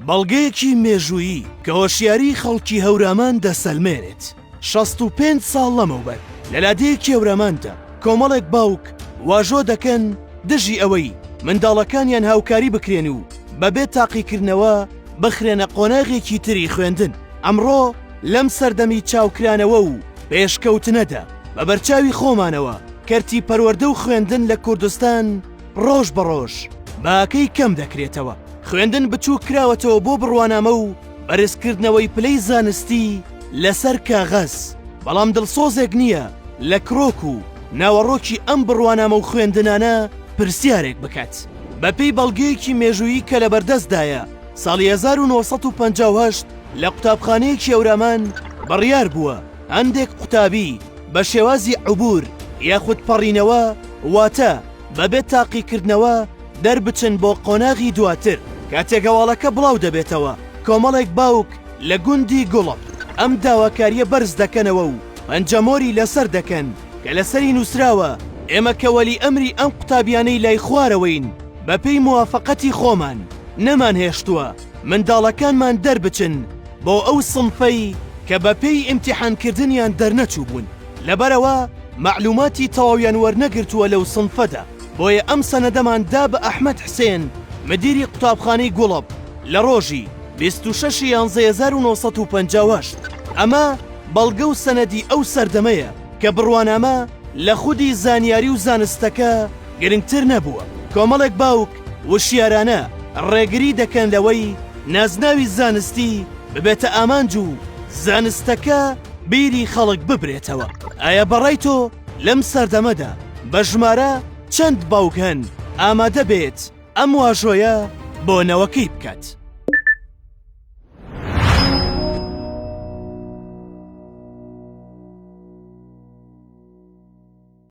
بەڵگەیەکی مێژوویی کە هۆشیاری خەڵکی هەورامان دەسەلمێنێت 65 ساڵ لەمەوبەر لە لادەیەکی هەوراماندا کۆمەڵێک باوک واژۆ دەکەن دژی ئەوەی منداڵەکانیان هاوکاری بکرێن و بەبێ تاقیکردنەوە بخرێنە قۆناغێکی تری خوێندن. ئەمڕۆ لەم سەردەمی چاوکرانەوە و پێشکەوتنەدا بە بەرچاوی خۆمانەوە کەرتی پەروەردە و خوێندن لە کوردستان ڕۆژ بەڕۆژ باکەی کەم دەکرێتەوە. خوێندن بچوو کراوەتەوە بۆ بڕوانامە و بەرزکردنەوەی پلەی زانستی لەسەر کاغەز، بەڵام دڵسۆزێک نییە لە کرۆک و ناوەڕۆکی ئەم بڕوانامە و خوێندنانە پرسیارێک بکات. بەپێی بەڵگەیەکی مێژوویی کە لە بەردەستدایە ساڵی 1958 لە قوتابخانەیەکی هەورامان بڕیار بووە هەندێک قوتابی بە شێوازی عوبور یاخود پەڕینەوە واتە بەبێت تاقیکردنەوە دەربچن بۆ قۆناغی دواتر. کاتێک هەواڵەکە بڵاو دەبێتەوە کۆمەڵێک باوک لە گوندی گوڵب ئەم داواکاریە بەرز دەکەنەوە و پەنجەمۆری لەسەر دەکەن کە لەسەری نووسراوە ئێمە کە وەلی ئەمری ئەم قوتابیانەی لای خوارەوەین بەپێی موافقەتی خۆمان نەمان هێشتووە منداڵەکانمان دەربچن بۆ ئەو سنفەی کە بەپێی ئیمتیحانکردنیان دەرنەچوو بوون. لەبەرەوە معلوماتی تەواویان وەرنەگرتووە لەو سنفەدا، بۆیە ئەم سەنەدەماندا بە ئەحمەد حسێن مدیری قوتابخانەی گوڵب لە ڕۆژی 26 یانزە 1958. ئەمە بەڵگە و سەنەدی ئەو سەردەمەیە کە بڕوانامە لە خودی زانیاری و زانستەکە گرنگتر نەبووە. کۆمەڵێک باوک وشیارانە ڕێگری دەکەن لەوەی نازناوی زانستی ببێتە ئامانج و زانستەکە بیری خەڵک ببرێتەوە. ئایا بەڕای تۆ لەم سەردەمەدا بە ژمارە چەند باوک هەن ئامادە بێت ئەم واژۆیە بۆ نەوەکەی بکات؟